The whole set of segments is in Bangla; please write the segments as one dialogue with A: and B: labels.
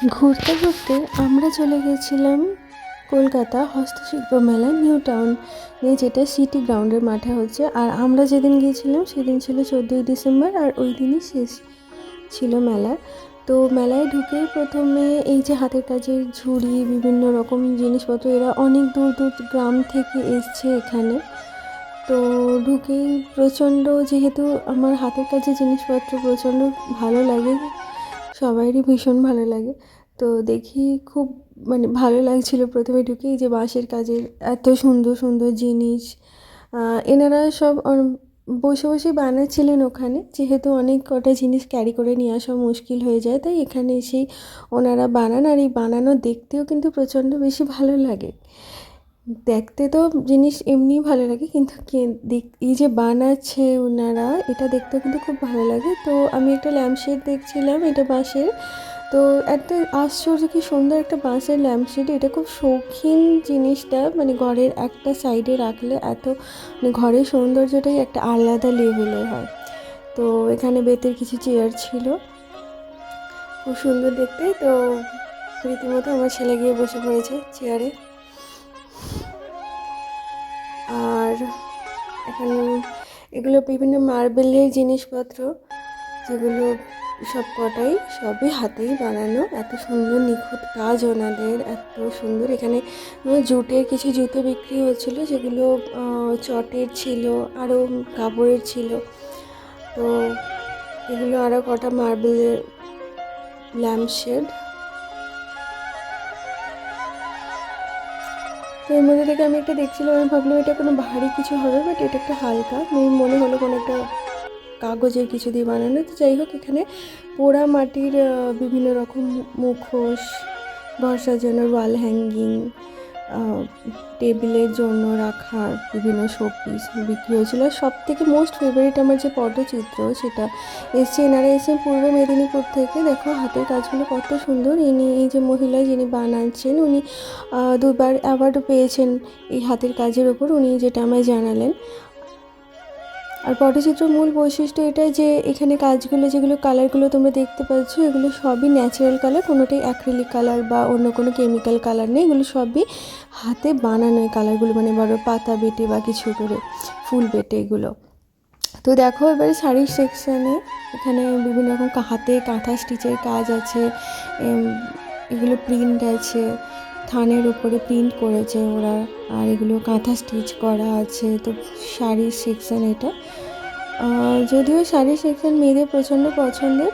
A: ঘুরতে ঘুরতে আমরা চলে গেছিলাম কলকাতা হস্তশিল্প মেলা নিউ টাউন নিয়ে, যেটা সিটি গ্রাউন্ডের মাঠে হচ্ছে। আর আমরা যেদিন গিয়েছিলাম সেদিন ছিল 14ই ডিসেম্বর, আর ওই দিনই শেষ ছিল মেলা। তো মেলায় ঢুকেই প্রথমে এই যে হাতের কাজের ঝুড়ি, বিভিন্ন রকম জিনিসপত্র, এরা অনেক দূর দূর গ্রাম থেকে এসছে এখানে। তো ঢুকেই প্রচণ্ড, যেহেতু আমার হাতের কাজের জিনিসপত্র প্রচণ্ড ভালো লাগে, সবাইরই ভীষণ ভালো লাগে। তো দেখি খুব মানে ভালো লাগছিল প্রথমে ঢুকেই, যে বাঁশের কাজের এত সুন্দর সুন্দর জিনিস। এনারা সব বসে বসে বানাচ্ছিলেন ওখানে, যেহেতু অনেক কটা জিনিস ক্যারি করে নিয়ে আসা মুশকিল হয়ে যায়, তাই এখানে এসেই ওনারা বানান। আর এই বানানো দেখতেও কিন্তু প্রচণ্ড বেশি ভালো লাগে। দেখতে তো জিনিস এমনিই ভালো লাগে, কিন্তু এই যে বানাচ্ছে ওনারা, এটা দেখতেও কিন্তু খুব ভালো লাগে। তো আমি একটা ল্যাম্পশেড দেখছিলাম, এটা বাঁশের। তো একটা আশ্চর্য কি সুন্দর একটা বাঁশের ল্যাম্পশেড, এটা খুব শৌখিন জিনিসটা, মানে ঘরের একটা সাইডে রাখলে এত মানে ঘরের সৌন্দর্যটাই একটা আলাদা লেভেলের হয়। তো এখানে বেতের কিছু চেয়ার ছিল, খুব সুন্দর দেখতে। তো রীতিমতো আমার ছেলে গিয়ে বসে পড়েছে চেয়ারে। আর এখানে এগুলো বিভিন্ন মার্বেলের জিনিসপত্র, যেগুলো সব কটাই সবই হাতেই বানানো। এত সুন্দর নিখুঁত কাজ ওনাদের, এত সুন্দর। এখানে জুটের কিছু জুতো বিক্রি হচ্ছিল, যেগুলো চটের ছিল, আরও কাপড়ের ছিল। তো এগুলো আরও কটা মার্বেলের ল্যাম্পশেড। তো এর মধ্যে থেকে আমি একটা দেখছিলাম, আমি ভাবলাম এটা কোনো ভারী কিছু হবে, বাট এটা একটা হালকা, মনে হলো কোনো একটা কাগজের কিছু দিয়ে বানানো। তো যাই হোক, এখানে পোড়া মাটির বিভিন্ন রকম মুখোশ, ঘর সাজানোর ওয়াল হ্যাঙ্গিং, টেবিলের জন্য রাখার বিভিন্ন শোপিস বিক্রি হয়েছিল। সব থেকে মোস্ট ফেভারিট আমার যে পটচিত্র, সেটা এসছে, এনারা এসেছেন পূর্ব মেদিনীপুর থেকে। দেখো হাতের কাজগুলো কত সুন্দর। এই যে মহিলা যিনি বানাচ্ছেন, উনি 2বার অ্যাওয়ার্ডও পেয়েছেন এই হাতের কাজের ওপর, উনি যেটা আমায় জানালেন। আর পটচিত্র মূল বৈশিষ্ট্য এটাই যে এখানে কাজগুলো, যেগুলো কালারগুলো তোমরা দেখতে পাচ্ছ, এগুলো সবই ন্যাচারাল কালার, কোনোটাই অ্যাক্রিলিক কালার বা অন্য কোনো কেমিক্যাল কালার নেই। এগুলো সবই হাতে বানানো এই কালারগুলো, মানে বড় পাতা বেটে বা কিছু করে ফুল বেটে এগুলো। তো দেখো এবারে শাড়ির সেকশানে এখানে বিভিন্ন রকম হাতে কাঁথা স্টিচের কাজ আছে, এগুলো প্রিন্ট আছে, থানের ওপরে প্রিন্ট করেছে ওরা, আর এগুলো কাঁথা স্টিচ করা আছে। তো শাড়ির সেকশান এটা, যদিও শাড়ির সেকশান মেয়েদের প্রচণ্ড পছন্দের,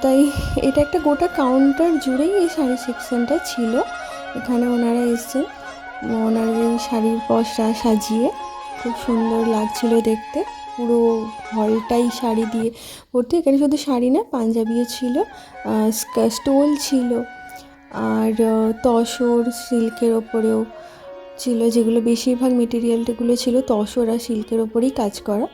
A: তাই এটা একটা গোটা কাউন্টার জুড়েই এই শাড়ির সেকশানটা ছিল। এখানে ওনারা এসছেন, ওনারা এই শাড়ির পসরা সাজিয়ে খুব সুন্দর লাগছিল দেখতে। পুরো হলটাই শাড়ি দিয়ে ভর্তি। এখানে শুধু শাড়ি না, পাঞ্জাবিও ছিল, স্টোল ছিল, আর তসর সিল্কের ওপরেও ছিল, যেগুলো বেশিরভাগ মেটেরিয়ালগুলো ছিল তসর আর সিল্কের ওপরেই কাজ করা।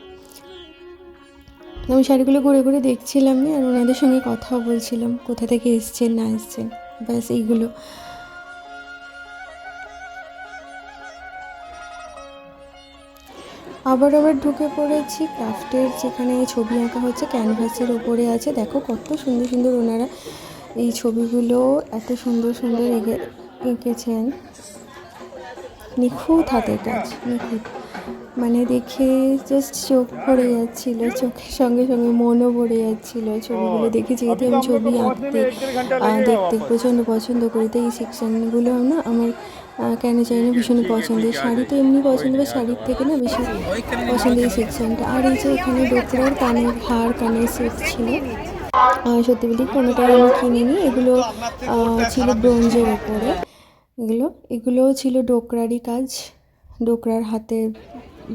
A: আমি শাড়িগুলো ঘুরে ঘুরে দেখছিলাম, আর ওনাদের সঙ্গে কথাও বলছিলাম, কোথা থেকে এসছেন না এসছেন, ব্যাস এইগুলো। আবার ঢুকে পড়েছি ক্রাফটের, যেখানে ছবি আঁকা হচ্ছে, ক্যানভাসের ওপরে আছে। দেখো কত সুন্দর সুন্দর ওনারা এই ছবিগুলো এত সুন্দর সুন্দর এঁকেছেন। নিখুঁত হাতের কাজ, নিখুঁত, মানে দেখে জাস্ট চোখ ভরে যাচ্ছিল, চোখের সঙ্গে সঙ্গে মনও ভরে যাচ্ছিল ছবিগুলো দেখে। যেহেতু আমি ছবি আঁকতে দেখতে প্রচণ্ড পছন্দ করি, তো এই সেকশানগুলো না আমার কেন চাই না ভীষণই পছন্দের। শাড়ি তো এমনি পছন্দ, বা শাড়ির থেকে না বেশি পছন্দের এই সেকশানটা। আর এই যে এখানে ডোকরার কানের হার, কানের সেট ছিল, সত্যি বলি কোনোটাই আমি কিনিনি। এগুলো ছিল ব্রোঞ্জের ওপরে, এগুলোও ছিল ডোকরারই কাজ, ডোকরার হাতে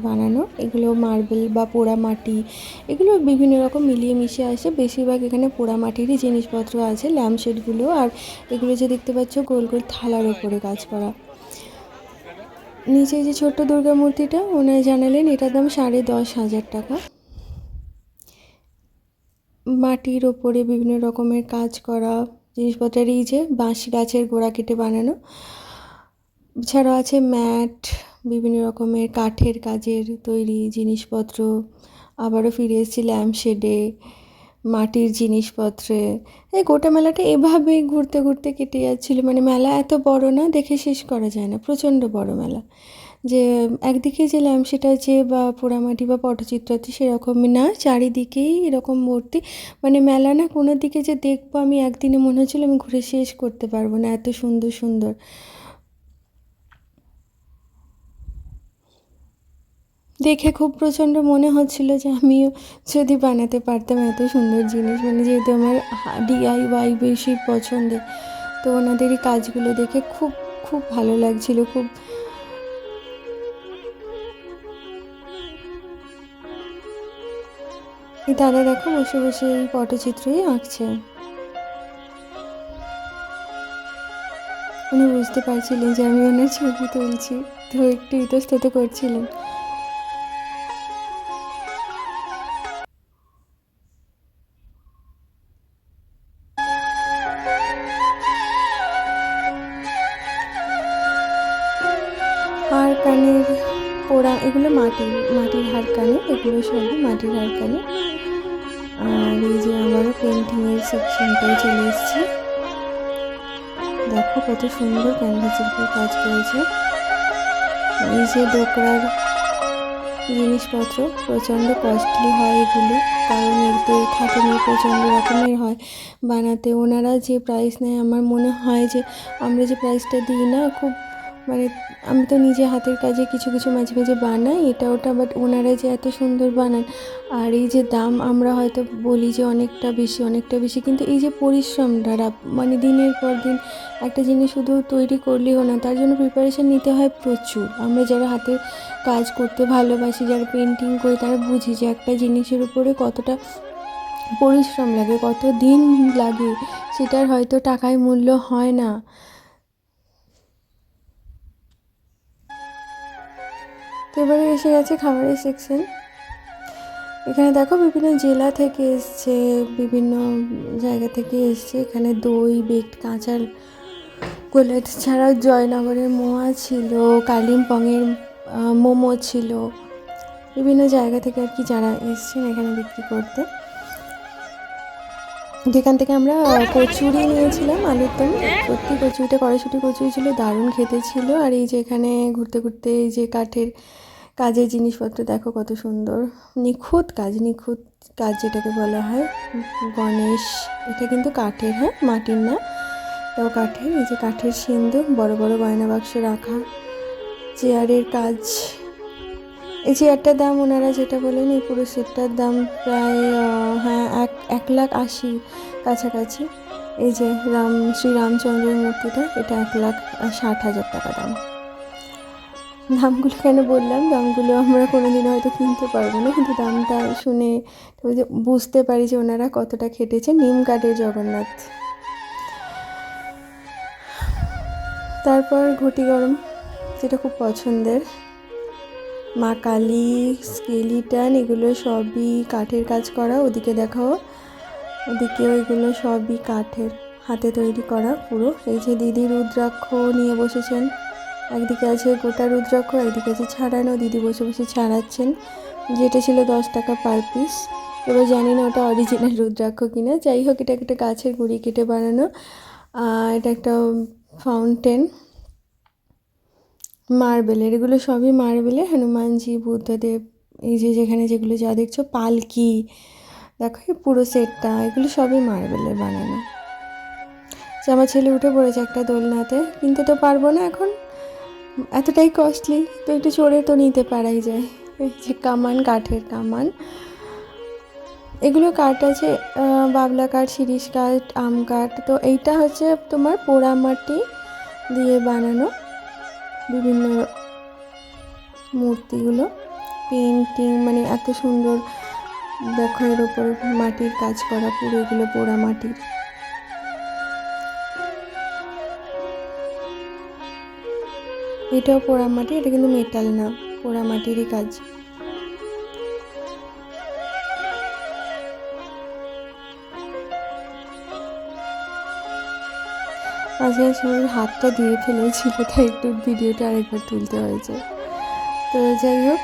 A: বানানো। এগুলো মার্বেল বা পোড়া মাটি, এগুলো বিভিন্ন রকম মিলিয়ে মিশিয়ে আসে। বেশিরভাগ এখানে পোড়া মাটিরই জিনিসপত্র আছে, ল্যাম্পশেডগুলো। আর এগুলো যে দেখতে পাচ্ছ গোল গোল থালার ওপরে কাজ করা। নিচে যে ছোট্ট দুর্গা মূর্তিটা, ওনারা জানালেন এটার দাম 10,500 টাকা। মাটির ওপরে বিভিন্ন রকমের কাজ করা জিনিসপত্রের, এই যে বাঁশ গাছের গোড়া কেটে বানানো। এছাড়াও আছে ম্যাট, বিভিন্ন রকমের কাঠের কাজের তৈরি জিনিসপত্র। আবারও ফিরে এসেছি ল্যাম্পশেডে, মাটির জিনিসপত্রে। এই গোটা মেলাটা এভাবেই ঘুরতে ঘুরতে কেটে যাচ্ছিলো। মানে মেলা এত বড় না, দেখে শেষ করা যায় না, প্রচণ্ড বড় মেলা। যে একদিকে যে ল্যাম্পসেট বা পোড়ামাটি বা পটচিত্র আছে সেরকম না, চারিদিকেই এরকম ভর্তি। মানে মেলা না কোনো দিকে যে দেখবো আমি একদিনে মনে হচ্ছিলো আমি ঘুরে শেষ করতে পারবো না, এত সুন্দর সুন্দর। দেখে খুব প্রচণ্ড মনে হচ্ছিল যে আমিও যদি বানাতে পারতাম এত সুন্দর জিনিস। মানে যেহেতু আমার DIY বেশি পছন্দের, তো ওনাদেরই কাজগুলো দেখে খুব খুব ভালো লাগছিল খুব। এই দাদা দেখো বসে বসে এই পটচিত্রই আঁকছে। উনি বুঝতে পারছিলেন যে আমি ওনার ছবি তুলছি, তো একটু ইতস্তত করছিলেন। হার কানের পোড়া, এগুলো মাটির হার কানে, এগুলো সবই মাটির হার কানে। আর এই যে আবারও পেন্টিংয়ের সেকশনটায় চলে এসেছি। দেখো কত সুন্দর ক্যানভাসের উপর কাজ করেছে। এই যে ডোকরার জিনিসপত্র প্রচণ্ড কস্টলি হয় এগুলো, কারণ এতে খাটুনি প্রচণ্ড রকমের হয় বানাতে। ওনারা যে প্রাইস নেয় আমার মনে হয় যে আমরা যে প্রাইসটা দিই না, খুব মানে আমি তো নিজে হাতের কাজে কিছু কিছু মাঝে মাঝে বানাই এটা ওটা, বাট ওনারা যে এত সুন্দর বানান। আর এই যে দাম আমরা হয়তো বলি যে অনেকটা বেশি, কিন্তু এই যে পরিশ্রমটা মানে দিনের পর দিন একটা জিনিস শুধু তৈরি করলেও না, তার জন্য প্রিপারেশান নিতে হয় প্রচুর। আমরা যারা হাতের কাজ করতে ভালোবাসি, যারা পেন্টিং করি, তারা বুঝি যে একটা জিনিসের উপরে কতটা পরিশ্রম লাগে, কত দিন লাগে, সেটার হয়তো টাকায় মূল্য হয় না। তো এবারে এসে গেছে খাবারের সেকশন। এখানে দেখো বিভিন্ন জেলা থেকে এসছে, বিভিন্ন জায়গা থেকে এসছে। এখানে দই, বেকড কাঁচার গোলাট ছাড়াও জয়নগরের মোয়া ছিল, কালিম্পংয়ের মোমো ছিল। বিভিন্ন জায়গা থেকে আর কি যারা এসছেন এখানে বিক্রি করতে। যেখান থেকে আমরা কচুরি নিয়েছিলাম, আলুর দম। সত্যি কচুরিটা কড়াইশুঁটি কচুরি ছিল, দারুণ খেতে ছিল। আর এই যে এখানে ঘুরতে ঘুরতে এই যে কাঠের কাজের জিনিসপত্র দেখো কত সুন্দর, নিখুঁত কাজ যেটাকে বলা হয়। গণেশ, এটা কিন্তু কাঠের, হ্যাঁ মাটির না, এটাও কাঠের। এই যে কাঠের সিন্দুক, বড় বড় গয়না বাক্স রাখা, চেয়ারের কাজ। এই চেয়ারটার দাম ওনারা যেটা বলেন, এই পুরো সেটটার দাম প্রায় হ্যাঁ 1,80,000 কাছাকাছি। এই যে শ্রী রামচন্দ্রের মূর্তিটা, এটা 1,60,000 টাকা দাম। দামগুলো কেন বললাম, দামগুলো আমরা কোনোদিনও হয়তো কিনতে পারবো না, কিন্তু দামটা শুনে বুঝতে পারি যে ওনারা কতটা খেটেছে। নিম কাঠের জগন্নাথ। তারপর ঘটি গরম, যেটা খুব পছন্দের, মা কালী, স্কেলিটন, এগুলো সবই কাঠের কাজ করা। ওদিকে দেখাও, ওদিকেও এগুলো সবই কাঠের, হাতে তৈরি করা পুরো। এই যে দিদি রুদ্রাক্ষ নিয়ে বসেছেন, একদিকে আছে গোটা রুদ্রাক্ষ, একদিকে আছে ছাড়ানো, দিদি বসে বসে ছাড়াচ্ছেন। যেটা ছিল 10 টাকা পার পিস। এবার জানি না ওটা অরিজিনাল রুদ্রাক্ষ কিনা, যাই হোক এটা একটা গাছের গুঁড়ি কেটে বানানো। এটা একটা ফাউন্টেন, মার্বেলের, এগুলো সবই মার্বেলের। হনুমানজি, বুদ্ধদেব, এই যে যেখানে যেগুলো যা দেখছো, পালকি, দেখো এই পুরো সেটটা, এগুলো সবই মার্বেলের বানানো। যে আমার ছেলে উঠে পড়েছে একটা দোলনাতে, কিনতে তো পারবো না এখন, এতটাই কস্টলি, তো একটু চড়ে তো নিতে পারাই যায়। এই যে কামান, কাঠের কামান, এগুলো কাঠ আছে, বাবলা কাঠ, শিরীষ কাঠ, আম কাঠ। তো এইটা হচ্ছে তোমার পোড়ামাটি দিয়ে বানানো বিভিন্ন মূর্তিগুলো, পেন্টিং, মানে এত সুন্দর। দেখো এর ওপরে মাটির কাজ করা, পুরো এগুলো পোড়া মাটির। এটাও পোড়া মাটি, এটা কিন্তু মেটাল না, পোড়া মাটিরই কাজ। মাঝে মাঝে হাতটা দিয়ে ফেলেছিল, তাই একটু ভিডিওটা আরেকবার তুলতে হয়েছে। তো যাই হোক,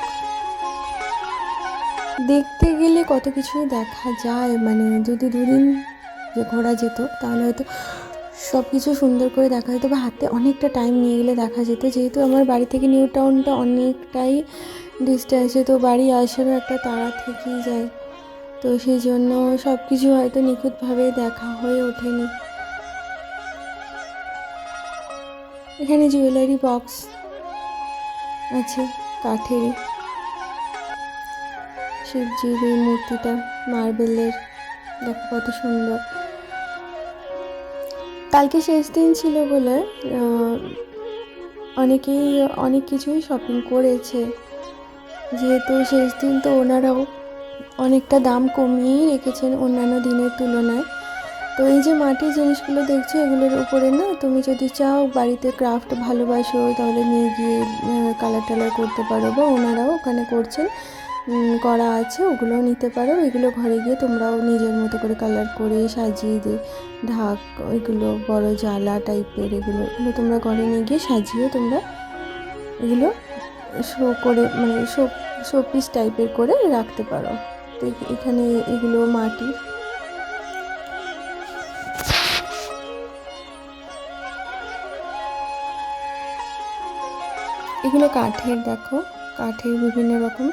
A: দেখতে গেলে কত কিছুই দেখা যায়, মানে যদি দুদিন যে ঘোরা যেত তাহলে হয়তো সব কিছু সুন্দর করে দেখা যেত, বা হাতে অনেকটা টাইম নিয়ে গেলে দেখা যেত। যেহেতু আমার বাড়ি থেকে নিউ টাউনটা অনেকটাই ডিস্টেন্সে, তো বাড়ি আসারও একটা তাড়া থেকেই যায়, তো সেই জন্য সব কিছু হয়তো নিখুঁতভাবে দেখা হয়ে ওঠেনি। এখানে জুয়েলারি বক্স আছে কাঠেরই, শিবজির এই মূর্তিটা মার্বেলের, দেখো কত সুন্দর। কালকে শেষ দিন ছিল বলে অনেকেই অনেক কিছুই শপিং করেছে, যেহেতু শেষ দিন তো ওনারাও অনেকটা দাম কমিয়েই রেখেছেন অন্যান্য দিনের তুলনায়। তো এই যে মাটির জিনিসগুলো দেখছো, এগুলোর উপরে না তুমি যদি চাও বাড়িতে ক্রাফট ভালোবাসো তাহলে নিয়ে গিয়ে কালার টালার করতে পারো, বা ওনারাও ওখানে করছেন, করা আছে, ওগুলোও নিতে পারো। এগুলো ঘরে গিয়ে তোমরাও নিজের মতো করে কালার করে সাজিয়ে দিয়ে ঢাক, ওইগুলো বড় জ্বালা টাইপের, এগুলো তোমরা ঘরে নিয়ে গিয়ে সাজিয়ে তোমরা এগুলো শো করে, মানে শোপিস টাইপের করে রাখতে পারো। তো এখানে এগুলো মাটির, এগুলো কাঠের, দেখো কাঠের বিভিন্ন রকম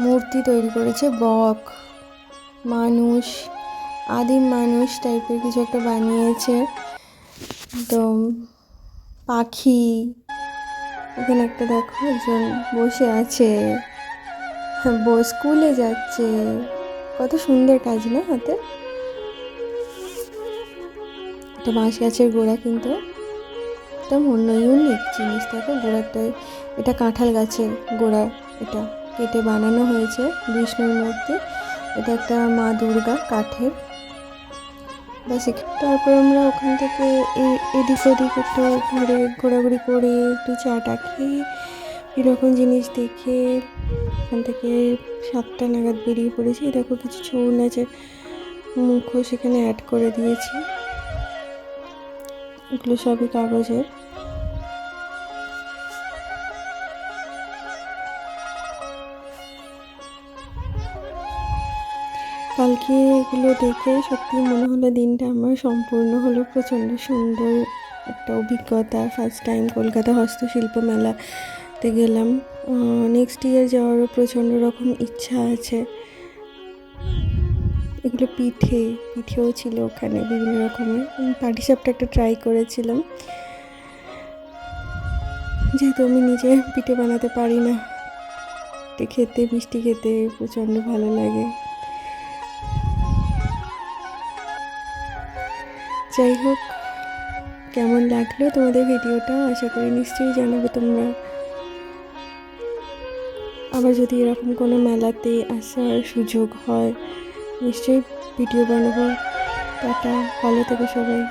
A: মূর্তি তৈরি করেছে, বক, মানুষ, আদিম মানুষ টাইপের কিছু একটা বানিয়েছে, তো পাখি, এখানে একটা দেখো একজন বসে আছে, স্কুলে যাচ্ছে, কত সুন্দর কাজ না হাতে। এটা বাঁশ গাছের গোড়া, কিন্তু একদম অন্য ইউনিক জিনিস, দেখো গোড়াটায়, এটা কাঁঠাল গাছের গোড়া, এটা কেটে বানানো হয়েছে বিষ্ণুর মূর্তি। এটা একটা মা দুর্গা কাঠের। ব্যাস তারপর আমরা ওখান থেকে এদিক ওদিক একটু ঘোরাঘুরি করে একটু চাটা খেয়ে এরকম জিনিস দেখে ওখান থেকে 7টা নাগাদ বেরিয়ে পড়েছি। দেখো কিছু ছৌ নাচের মুখও সেখানে অ্যাড করে দিয়েছি, এগুলো সবই কাগজের। কালকে এগুলো দেখে সত্যি মনে হলো দিনটা আমার সম্পূর্ণ হলো। প্রচণ্ড সুন্দর একটা অভিজ্ঞতা। ফার্স্ট টাইম কলকাতা হস্তশিল্প মেলাতে গেলাম। নেক্সট ইয়ার যাওয়ারও প্রচণ্ড রকম ইচ্ছা আছে। এগুলো পিঠেও ছিল ওখানে বিভিন্ন রকমের। পাটিসাপটা একটা ট্রাই করেছিলাম, যেহেতু আমি নিজে পিঠে বানাতে পারি না, খেতে মিষ্টি খেতে প্রচণ্ড ভালো লাগে। যাই হোক, কেমন লাগলো তোমাদের ভিডিওটা আশা করি নিশ্চয়ই জানাবে তোমরা। আবার যদি এরকম কোনো মেলাতে আসার সুযোগ হয় নিশ্চয়ই ভিডিও বানাবো। টাটা, ভালো থেকো সবাই।